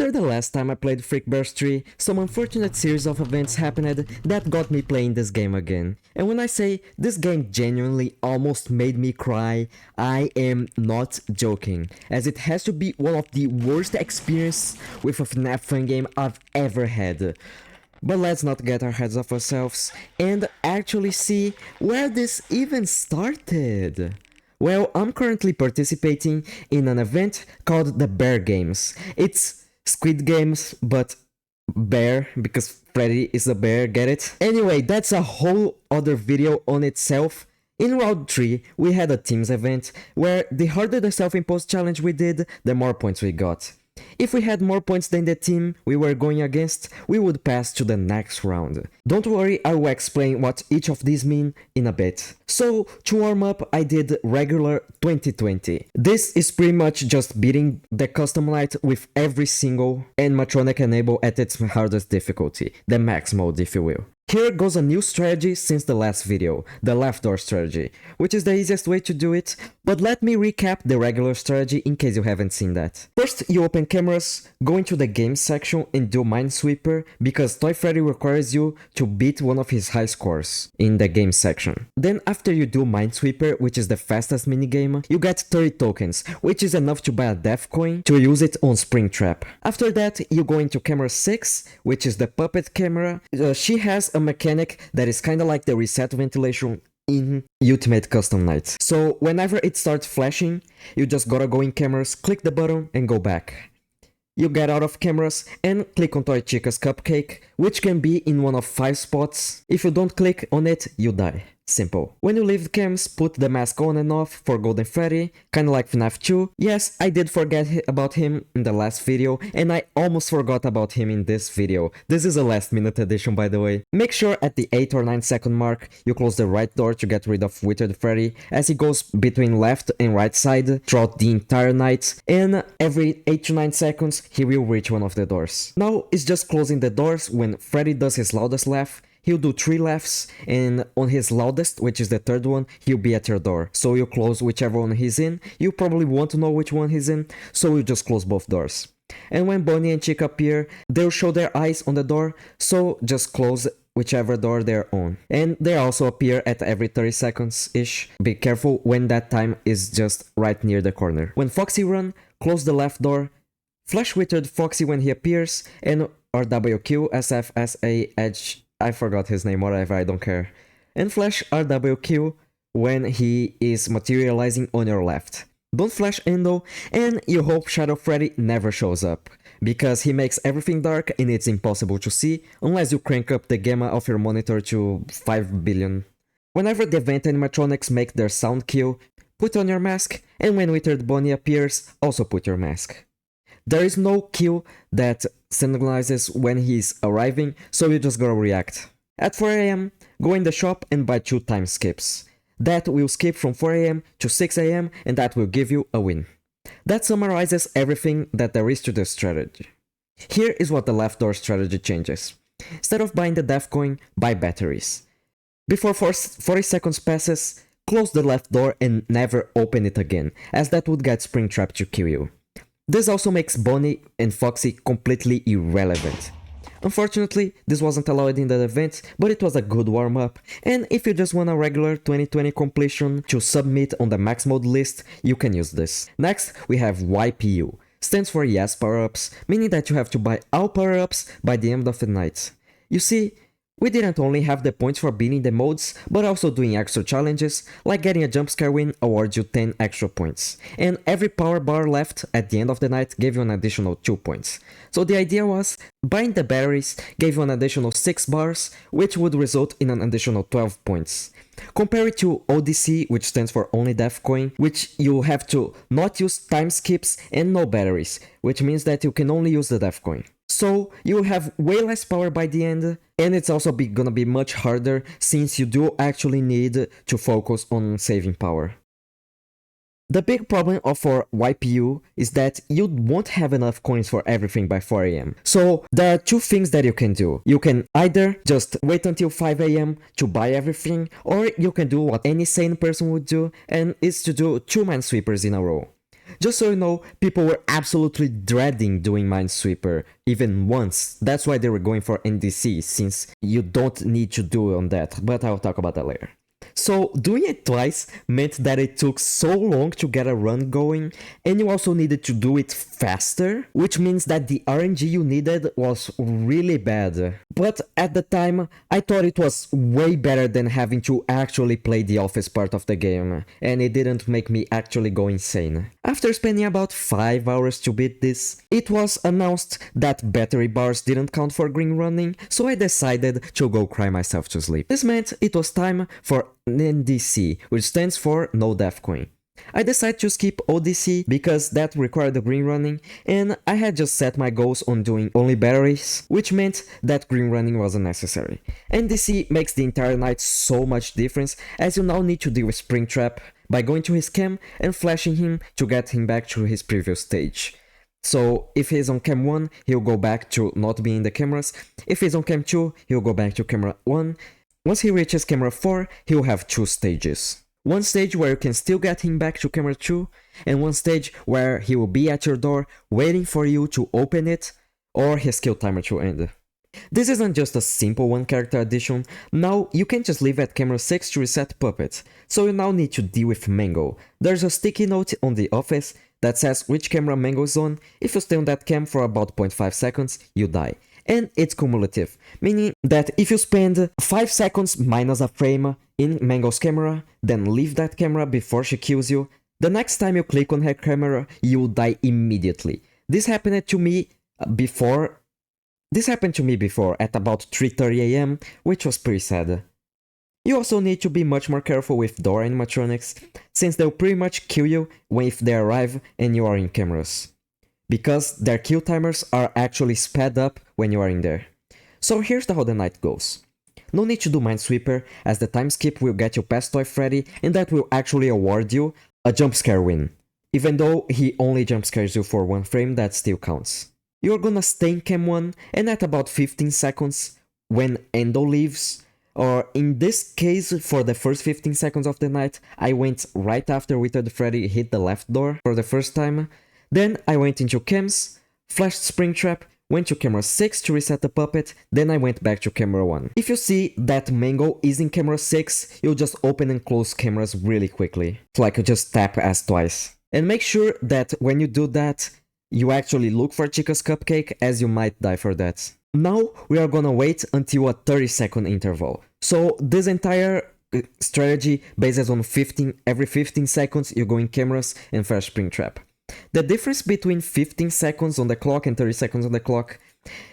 After the last time I played Frickbears 3, some unfortunate series of events happened that got me playing this game again. And when I say this game genuinely almost made me cry, I am not joking, as it has to be one of the worst experiences with a FNAF fan game I've ever had. But let's not get our heads off ourselves and actually see where this even started. Well, I'm currently participating in an event called the Bear Games. It's Squid Games, but bear, because Freddy is a bear, get it? Anyway, that's a whole other video on itself. In round 3, we had a teams event, where the harder the self-imposed challenge we did, the more points we got. If we had more points than the team we were going against, we would pass to the next round. Don't worry, I will explain what each of these mean in a bit. So, to warm up, I did regular 2020. This is pretty much just beating the custom light with every single animatronic enable at its hardest difficulty, the max mode if you will. Here goes a new strategy since the last video, the left door strategy, which is the easiest way to do it, but let me recap the regular strategy in case you haven't seen that. First, you open cameras, go into the games section and do Minesweeper, because Toy Freddy requires you to beat one of his high scores in the games section. Then after you do Minesweeper, which is the fastest minigame, you get 30 tokens, which is enough to buy a death coin to use it on Springtrap. After that, you go into camera 6, which is the puppet camera. She has a mechanic that is kinda like the reset ventilation in Ultimate Custom Night. So whenever it starts flashing, you just gotta go in cameras, click the button and go back. You get out of cameras and click on Toy Chica's cupcake, which can be in one of 5 spots. If you don't click on it, you die. Simple. When you leave the cams, put the mask on and off for Golden Freddy, kinda like FNAF 2. Yes, I did forget about him in the last video, and I almost forgot about him in this video. This is a last minute edition, by the way. Make sure at the 8 or 9 second mark, you close the right door to get rid of Withered Freddy, as he goes between left and right side throughout the entire night, and every 8 to 9 seconds, he will reach one of the doors. Now, it's just closing the doors when Freddy does his loudest laugh. He'll do 3 laughs, and on his loudest, which is the third one, he'll be at your door. So you close whichever one he's in. You probably want to know which one he's in, so you just close both doors. And when Bonnie and Chica appear, they'll show their eyes on the door, so just close whichever door they're on. And they also appear at every 30 seconds-ish. Be careful when that time is just right near the corner. When Foxy run, close the left door, flash Withered Foxy when he appears, and RWQ, SFSA, Edge, I forgot his name, whatever, I don't care. And flash RWQ when he is materializing on your left. Don't flash Endo, and you hope Shadow Freddy never shows up, because he makes everything dark and it's impossible to see unless you crank up the gamma of your monitor to 5 billion. Whenever the event animatronics make their sound cue, put on your mask, and when Withered Bonnie appears, also put your mask. There is no cue that signalizes when he's arriving, so you just gotta react. At 4 AM, go in the shop and buy 2 time skips. That will skip from 4 AM to 6 AM, and that will give you a win. That summarizes everything that there is to the strategy. Here is what the left door strategy changes. Instead of buying the death coin, buy batteries. Before 40 seconds passes, close the left door and never open it again, as that would get Springtrap to kill you. This also makes Bonnie and Foxy completely irrelevant. Unfortunately, this wasn't allowed in the event, but it was a good warm-up, and if you just want a regular 2020 completion to submit on the max mode list, you can use this. Next, we have YPU. Stands for Yes Power-Ups, meaning that you have to buy all power-ups by the end of the night. You see, we didn't only have the points for beating the modes, but also doing extra challenges, like getting a jump scare win awards you 10 extra points. And every power bar left at the end of the night gave you an additional 2 points. So the idea was, buying the batteries gave you an additional 6 bars, which would result in an additional 12 points. Compare it to ODC, which stands for Only Death Coin, which you have to not use time skips and no batteries, which means that you can only use the Death Coin. So you will have way less power by the end, and it's also gonna be much harder since you do actually need to focus on saving power. The big problem for YPU is that you won't have enough coins for everything by 4 AM. So there are 2 things that you can do. You can either just wait until 5 AM to buy everything, or you can do what any sane person would do, and it's to do 2 Minesweepers in a row. Just so you know, people were absolutely dreading doing Minesweeper, even once. That's why they were going for NDC, since you don't need to do on that, but I'll talk about that later. So doing it twice meant that it took so long to get a run going, and you also needed to do it faster, which means that the RNG you needed was really bad. But at the time, I thought it was way better than having to actually play the office part of the game, and it didn't make me actually go insane. After spending about 5 hours to beat this, it was announced that battery bars didn't count for green running, so I decided to go cry myself to sleep. This meant it was time for NDC, which stands for No Death Coin. I decided to skip ODC because that required the green running, and I had just set my goals on doing only batteries, which meant that green running wasn't necessary. NDC makes the entire night so much difference, as you now need to deal with Springtrap by going to his cam and flashing him to get him back to his previous stage. So if he's on cam 1, he'll go back to not being in the cameras. If he's on cam 2, he'll go back to camera 1. Once he reaches camera 4, he'll have 2 stages. One stage where you can still get him back to camera 2, and one stage where he will be at your door waiting for you to open it or his kill timer to end. This isn't just a simple one character addition. Now you can't just leave at camera 6 to reset Puppet, so you now need to deal with Mango. There's a sticky note on the office that says which camera Mango is on. If you stay on that cam for about 0.5 seconds, you die. And it's cumulative, meaning that if you spend 5 seconds minus a frame in Mango's camera, then leave that camera before she kills you, the next time you click on her camera, you will die immediately. This happened to me before at about 3:30 AM, which was pretty sad. You also need to be much more careful with door animatronics, since they'll pretty much kill you if they arrive and you are in cameras, because their kill timers are actually sped up when you are in there. So here's how the night goes. No need to do Minesweeper, as the time skip will get you past Toy Freddy, and that will actually award you a jump scare win. Even though he only jump scares you for 1 frame, that still counts. You're gonna stay in cam 1, and at about 15 seconds, when Endo leaves, or in this case, for the first 15 seconds of the night, I went right after Withered Freddy hit the left door for the first time. Then I went into cams, flashed Springtrap, went to camera 6 to reset the puppet, then I went back to camera 1. If you see that Mango is in camera 6, you'll just open and close cameras really quickly. It's like you just tap S twice. And make sure that when you do that, you actually look for Chica's Cupcake, as you might die for that. Now we are gonna wait until a 30-second interval. So this entire strategy bases on every 15 seconds you go in cameras and flash Springtrap. The difference between 15 seconds on the clock and 30 seconds on the clock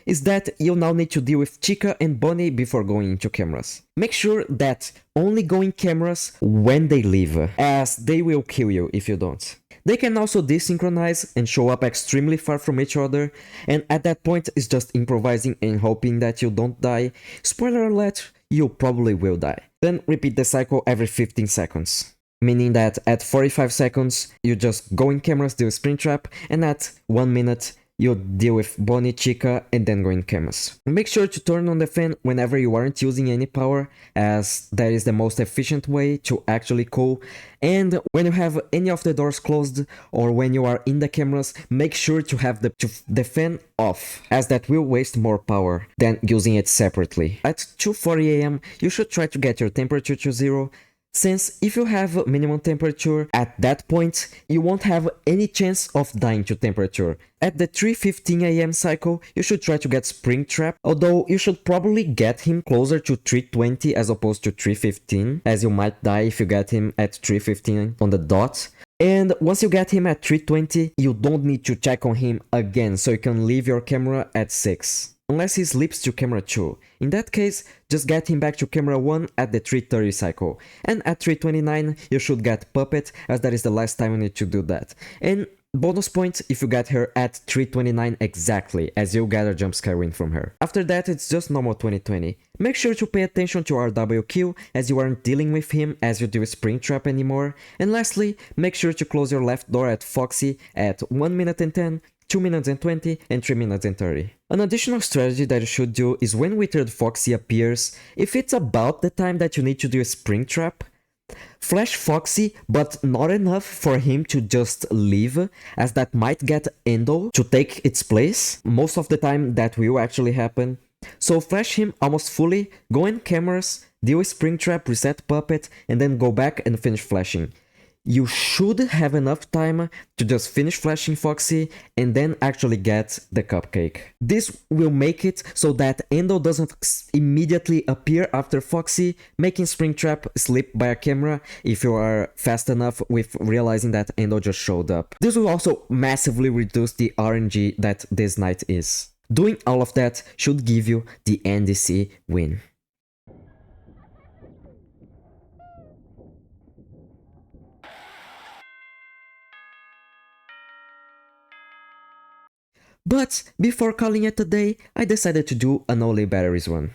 is that you'll now need to deal with Chica and Bonnie before going into cameras. Make sure that only go in cameras when they leave, as they will kill you if you don't. They can also desynchronize and show up extremely far from each other, and at that point it's just improvising and hoping that you don't die. Spoiler alert, you probably will die. Then repeat the cycle every 15 seconds. Meaning that at 45 seconds, you just go in cameras, deal with Springtrap, and at 1 minute, you deal with Bonnie, Chica, and then go in cameras. Make sure to turn on the fan whenever you aren't using any power, as that is the most efficient way to actually cool. And when you have any of the doors closed, or when you are in the cameras, make sure to have the fan off, as that will waste more power than using it separately. At 2:40 AM, you should try to get your temperature to 0, since if you have minimum temperature at that point, you won't have any chance of dying to temperature. At the 3:15 AM cycle, you should try to get Springtrap, although you should probably get him closer to 3:20 as opposed to 3:15, as you might die if you get him at 3:15 on the dot. And once you get him at 3:20, you don't need to check on him again, so you can leave your camera at 6. Unless he slips to camera 2. In that case, just get him back to camera 1 at the 3:30 cycle. And at 3:29, you should get Puppet, as that is the last time you need to do that. And bonus points if you get her at 3:29 exactly, as you'll get a jumpscare win from her. After that, it's just normal 2020. Make sure to pay attention to RWQ, as you aren't dealing with him as you deal with Springtrap anymore. And lastly, make sure to close your left door at Foxy at 1 minute and 10, 2 minutes and 20, and 3 minutes and 30. An additional strategy that you should do is when Withered Foxy appears, if it's about the time that you need to do a Springtrap, Flash Foxy, but not enough for him to just leave, as that might get Endo to take its place. Most of the time that will actually happen. So flash him almost fully, go in cameras, deal with Springtrap, reset Puppet, and then go back and finish flashing. You should have enough time to just finish flashing Foxy and then actually get the cupcake. This will make it so that Endo doesn't immediately appear after Foxy, making Springtrap slip by a camera if you are fast enough with realizing that Endo just showed up. This will also massively reduce the RNG that this night is. Doing all of that should give you the NDC win. But before calling it a day, I decided to do an only batteries run.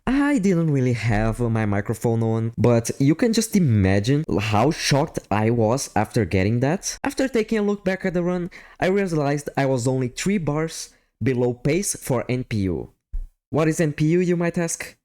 I didn't really have my microphone on, but you can just imagine how shocked I was after getting that. After taking a look back at the run, I realized I was only 3 bars below pace for NPU. What is NPU, you might ask?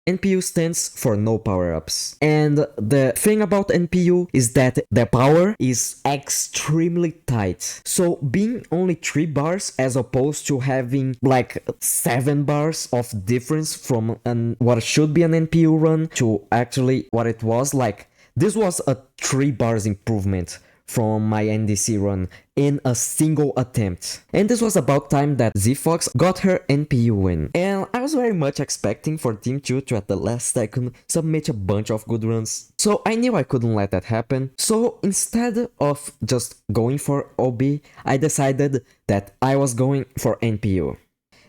NPU stands for no power-ups. And the thing about NPU is that the power is extremely tight. So being only 3 bars as opposed to having like 7 bars of difference from what should be an NPU run to actually what it was, like this was a 3 bars improvement from my NDC run in a single attempt. And this was about time that Z-Fox got her NPU win. And I was very much expecting for Team 2 to at the last second submit a bunch of good runs. So I knew I couldn't let that happen. So instead of just going for OB, I decided that I was going for NPU.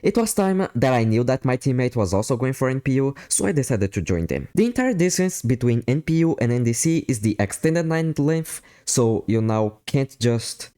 It was time that I knew that my teammate was also going for NPU, so I decided to join them. The entire distance between NPU and NDC is the extended night length, so you now can't just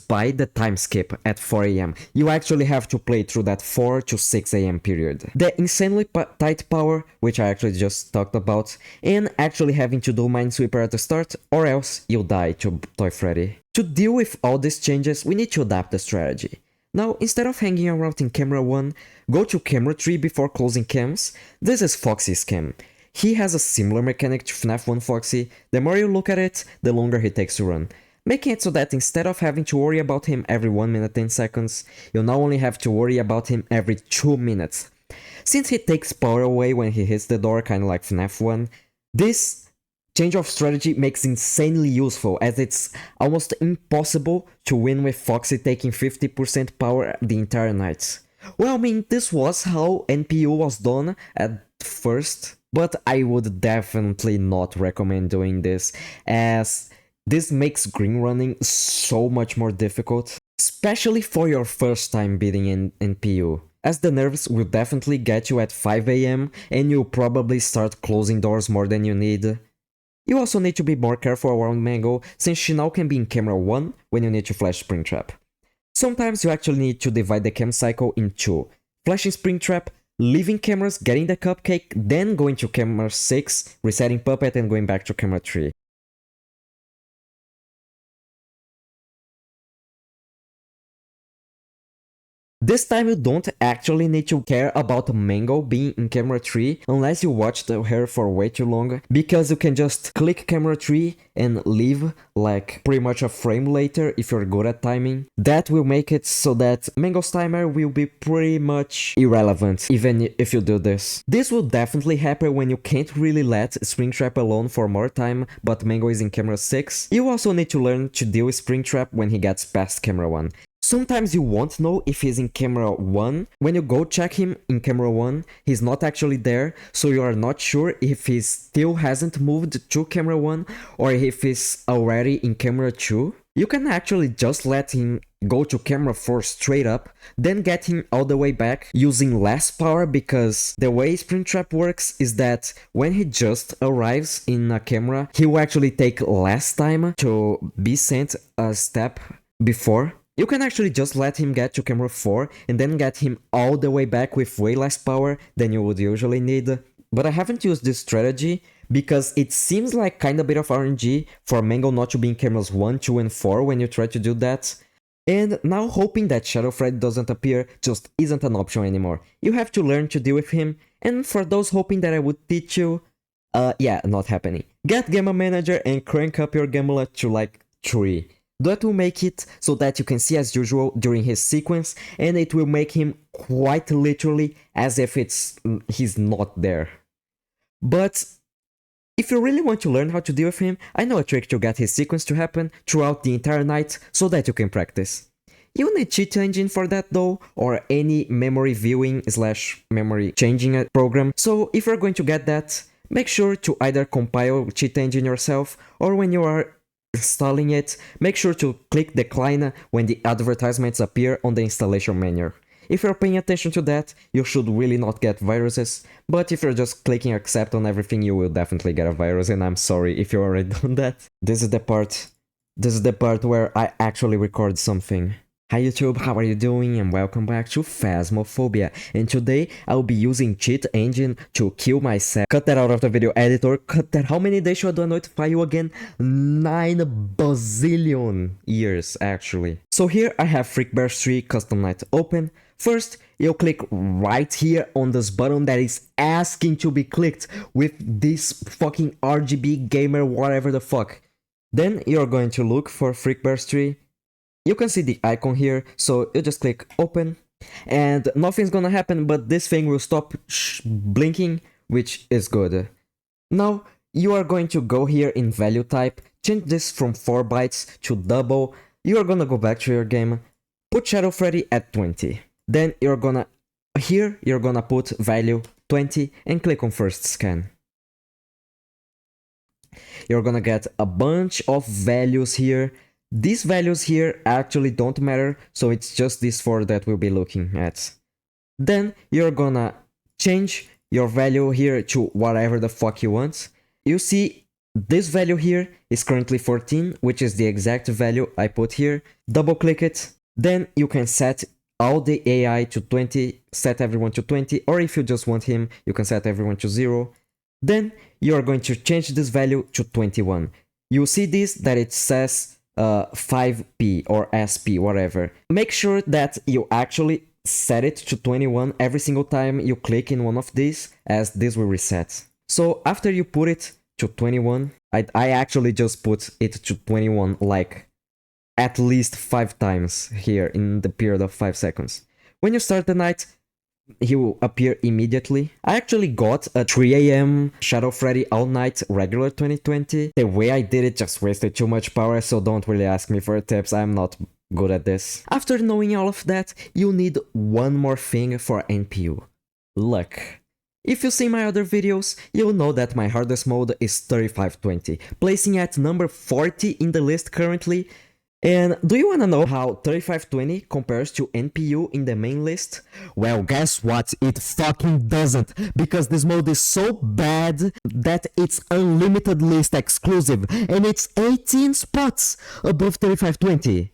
buy the time skip at 4 AM. You actually have to play through that 4 to 6 AM period. The insanely tight power, which I actually just talked about, and actually having to do Minesweeper at the start, or else you'll die to Toy Freddy. To deal with all these changes, we need to adapt the strategy. Now, instead of hanging around in camera 1, go to camera 3 before closing cams. This is Foxy's cam. He has a similar mechanic to FNAF 1 Foxy. The more you look at it, the longer he takes to run. Making it so that instead of having to worry about him every 1 minute 10 seconds, you now only have to worry about him every 2 minutes. Since he takes power away when he hits the door, kinda like FNAF 1, this change of strategy makes insanely useful, as it's almost impossible to win with Foxy taking 50% power the entire night. Well, I mean, this was how NPU was done at first, but I would definitely not recommend doing this, as this makes green running so much more difficult, especially for your first time beating in NPU. As the nerves will definitely get you at 5 AM and you'll probably start closing doors more than you need. You also need to be more careful around Mango, since she now can be in camera 1 when you need to flash Springtrap. Sometimes you actually need to divide the cam cycle in 2. Flashing Springtrap, leaving cameras, getting the cupcake, then going to camera 6, resetting Puppet and going back to camera 3. This time you don't actually need to care about Mango being in camera 3 unless you watched her for way too long, because you can just click camera 3 and leave like pretty much a frame later if you're good at timing. That will make it so that Mango's timer will be pretty much irrelevant even if you do this. This will definitely happen when you can't really let Springtrap alone for more time but Mango is in camera 6. You also need to learn to deal with Springtrap when he gets past camera 1. Sometimes you won't know if he's in camera 1. When you go check him in camera 1, he's not actually there, so you are not sure if he still hasn't moved to camera 1 or if he's already in camera 2. You can actually just let him go to camera 4 straight up, then get him all the way back using less power, because the way Springtrap works is that when he just arrives in a camera, he will actually take less time to be sent a step before. You can actually just let him get to camera 4 and then get him all the way back with way less power than you would usually need. But I haven't used this strategy because it seems like kinda bit of RNG for Mango not to be in cameras 1, 2 and 4 when you try to do that. And now hoping that Shadow Freddy doesn't appear just isn't an option anymore. You have to learn to deal with him, and for those hoping that I would teach you, yeah, not happening. Get Gamma Manager and crank up your Gamma to like 3. That will make it so that you can see as usual during his sequence, and it will make him quite literally as if he's not there. But if you really want to learn how to deal with him, I know a trick to get his sequence to happen throughout the entire night so that you can practice. You need cheat engine for that though, or any memory viewing / memory changing program. So if you're going to get that, make sure to either compile cheat engine yourself, or when you are installing it, make sure to click decline when the advertisements appear on the installation menu. If you're paying attention to that, you should really not get viruses, but if you're just clicking accept on everything, you will definitely get a virus, and I'm sorry if you already done that. This is the part where I actually record something. Hi YouTube, how are you doing, and welcome back to Phasmophobia, and today I'll be using cheat engine to kill myself. Cut that out of the video editor, cut that. How many days should I notify you again? 9 bazillion years actually. So here I have Frickbears 3 custom night open. First, you'll click right here on this button that is asking to be clicked with this fucking RGB gamer whatever the fuck. Then you're going to look for Frickbears 3. You can see the icon here, so you just click open, and nothing's gonna happen, but this thing will stop blinking, which is good. Now, you are going to go here in value type, change this from 4 bytes to double. You are gonna go back to your game, put Shadow Freddy at 20. Then you're gonna put value 20 and click on first scan. You're gonna get a bunch of values here. These values here actually don't matter, so it's just these 4 that we'll be looking at. Then you're gonna change your value here to whatever the fuck you want. You see this value here is currently 14, which is the exact value I put here. Double click it. Then you can set all the AI to 20, set everyone to 20, or if you just want him, you can set everyone to 0. Then you are going to change this value to 21. You'll see this that it says 5p or SP, whatever. Make sure that you actually set it to 21 every single time you click in one of these, as this will reset. So after you put it to 21, I actually just put it to 21 like at least 5 times here in the period of 5 seconds. When you start the night, he will appear immediately. I actually got a 3 AM Shadow Freddy All Night regular 2020. The way I did it just wasted too much power, so don't really ask me for tips, I'm not good at this. After knowing all of that, you need one more thing for NPU. Luck. If you see my other videos, you'll know that my hardest mode is 3520, placing at number 40 in the list currently. And do you wanna know how 3520 compares to NPU in the main list? Well, guess what? It fucking doesn't, because this mode is so bad that it's unlimited list exclusive, and it's 18 spots above 3520.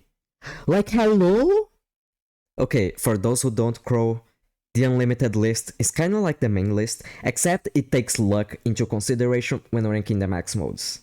Like, hello? Okay, for those who don't crow, the unlimited list is kinda like the main list, except it takes luck into consideration when ranking the max modes.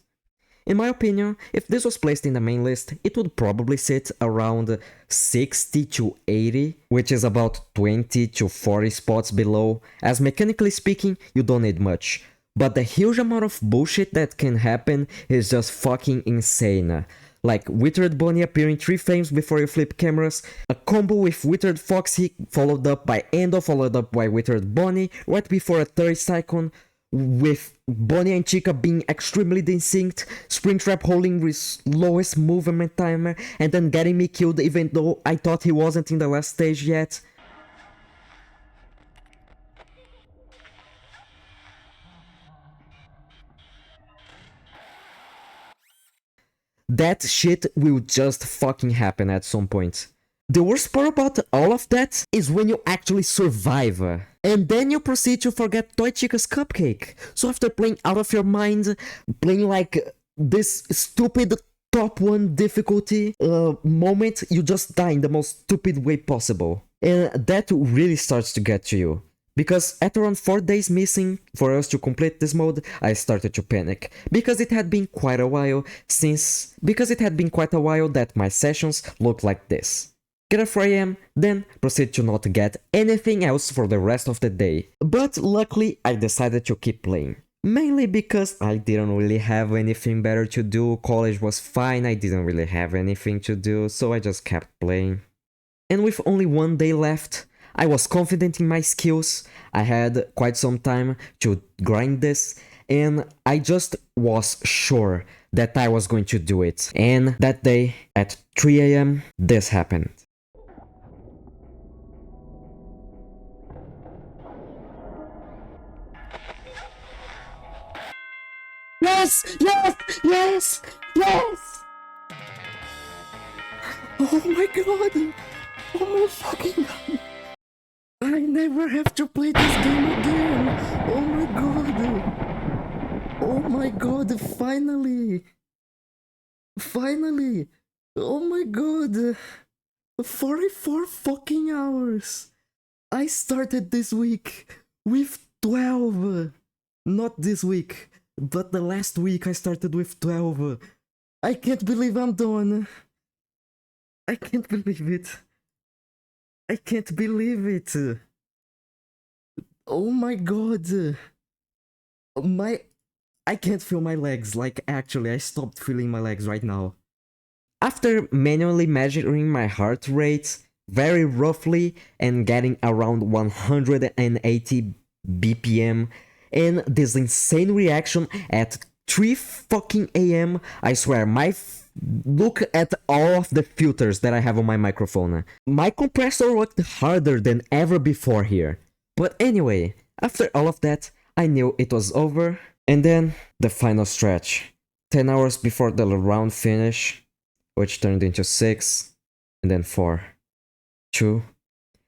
In my opinion, if this was placed in the main list, it would probably sit around 60 to 80, which is about 20 to 40 spots below, as mechanically speaking, you don't need much. But the huge amount of bullshit that can happen is just fucking insane. Like Withered Bonnie appearing 3 frames before you flip cameras, a combo with Withered Foxy followed up by Endo followed up by Withered Bonnie, right before a third icon, with Bonnie and Chica being extremely desynced, Springtrap holding his lowest movement timer, and then getting me killed even though I thought he wasn't in the last stage yet. That shit will just fucking happen at some point. The worst part about all of that is when you actually survive. And then you proceed to forget Toy Chica's cupcake. So after playing out of your mind, playing like this stupid top 1 difficulty moment, you just die in the most stupid way possible. And that really starts to get to you. Because at around 4 days missing for us to complete this mode, I started to panic. Because it had been quite a while that my sessions looked like this. Get at 4 AM, then proceed to not get anything else for the rest of the day. But luckily I decided to keep playing. Mainly because I didn't really have anything better to do, college was fine, I didn't really have anything to do, so I just kept playing. And with only 1 day left, I was confident in my skills, I had quite some time to grind this, and I just was sure that I was going to do it. And that day, at 3 AM, this happened. Yes! Yes! Yes! Yes! Oh my god! Oh my fucking god! I never have to play this game again! Oh my god! Oh my god, finally! Finally! Oh my god! 44 fucking hours! I started this week with 12! Not this week, but the last week I started with 12. I can't believe I'm done. I can't believe it. I can't believe it. Oh my god. I can't feel my legs. Like, actually, I stopped feeling my legs right now. After manually measuring my heart rate very roughly and getting around 180 BPM, and this insane reaction at 3 fucking AM, I swear, look at all of the filters that I have on my microphone. My compressor worked harder than ever before here. But anyway, after all of that, I knew it was over. And then, the final stretch. 10 hours before the round finish, which turned into 6, and then 4, 2,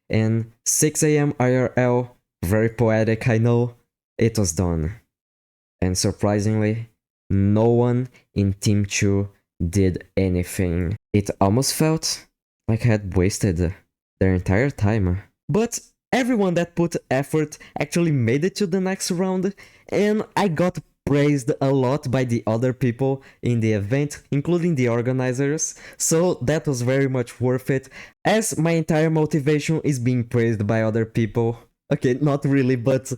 and 6 AM IRL, very poetic, I know. It was done. And surprisingly, no one in Team 2 did anything. It almost felt like I had wasted their entire time. But everyone that put effort actually made it to the next round, and I got praised a lot by the other people in the event, including the organizers, so that was very much worth it, as my entire motivation is being praised by other people. Okay, not really, but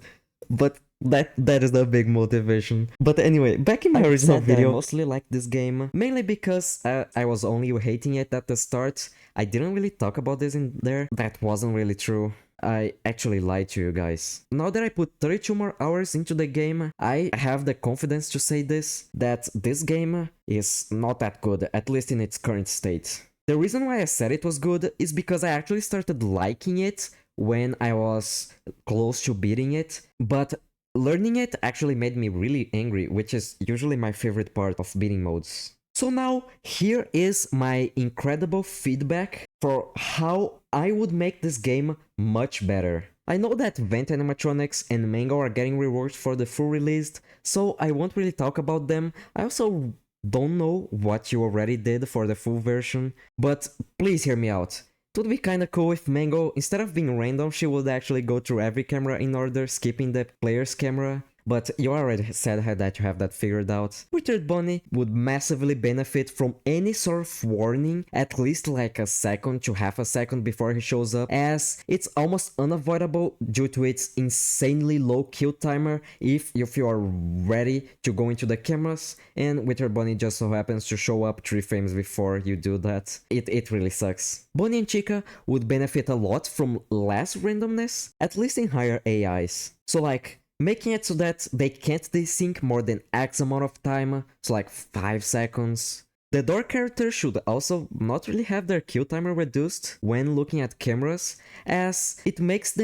that is the big motivation. But anyway, back in my original video, I mostly liked this game, mainly because I was only hating it at the start. I didn't really talk about this in there. That wasn't really true. I actually lied to you guys. Now that I put 32 more hours into the game, I have the confidence to say this, that this game is not that good, at least in its current state. The reason why I said it was good is because I actually started liking it when I was close to beating it, but learning it actually made me really angry, which is usually my favorite part of beating modes. So now, here is my incredible feedback for how I would make this game much better. I know that Vent Animatronics and Mango are getting reworked for the full release, so I won't really talk about them. I also don't know what you already did for the full version, but please hear me out. It would be kinda cool if Mango, instead of being random, she would actually go through every camera in order, skipping the player's camera. But you already said that you have that figured out. Richard Bunny would massively benefit from any sort of warning, at least like a second to half a second before he shows up, as it's almost unavoidable due to its insanely low kill timer if you are ready to go into the cameras, and Richard Bunny just so happens to show up 3 frames before you do that. It really sucks. Bonnie and Chica would benefit a lot from less randomness, at least in higher AIs. So like, making it so that they can't desync more than X amount of time, so like 5 seconds. The door characters should also not really have their kill timer reduced when looking at cameras, as it makes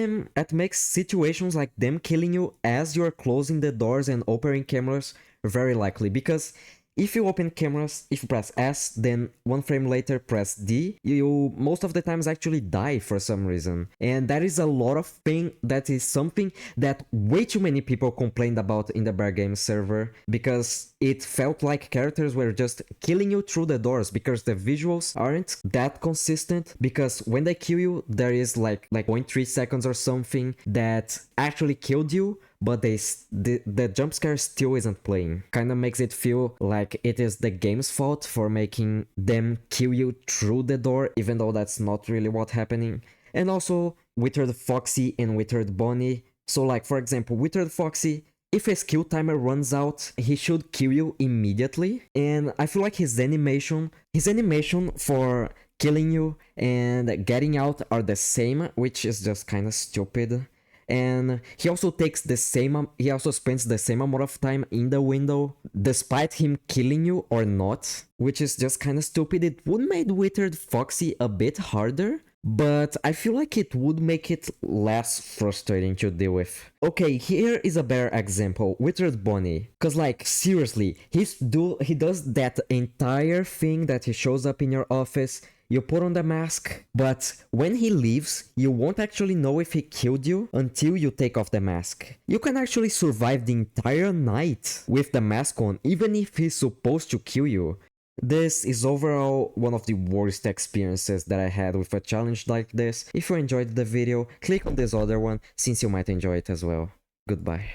situations like them killing you as you're closing the doors and opening cameras very likely, because if you open cameras, if you press S, then 1 frame later press D, you most of the times actually die for some reason. And that is a lot of thing, that is something that way too many people complained about in the Bear Games server, because it felt like characters were just killing you through the doors because the visuals aren't that consistent, because when they kill you there is like 0.3 seconds or something that actually killed you, but the jump scare still isn't playing. Kinda makes it feel like it is the game's fault for making them kill you through the door, even though that's not really what's happening. And also Withered Foxy and Withered Bonnie. So like, for example, Withered Foxy, if his kill timer runs out, he should kill you immediately. And I feel like his animation for killing you and getting out are the same, which is just kind of stupid. And he also spends the same amount of time in the window despite him killing you or not, which is just kind of stupid. It would make Withered Foxy a bit harder, but I feel like it would make it less frustrating to deal with. Okay, here is a better example, Withered Bonnie. Cause like, seriously, he does that entire thing that he shows up in your office, you put on the mask, but when he leaves, you won't actually know if he killed you until you take off the mask. You can actually survive the entire night with the mask on, even if he's supposed to kill you. This is overall one of the worst experiences that I had with a challenge like this. If you enjoyed the video, click on this other one since you might enjoy it as well. Goodbye.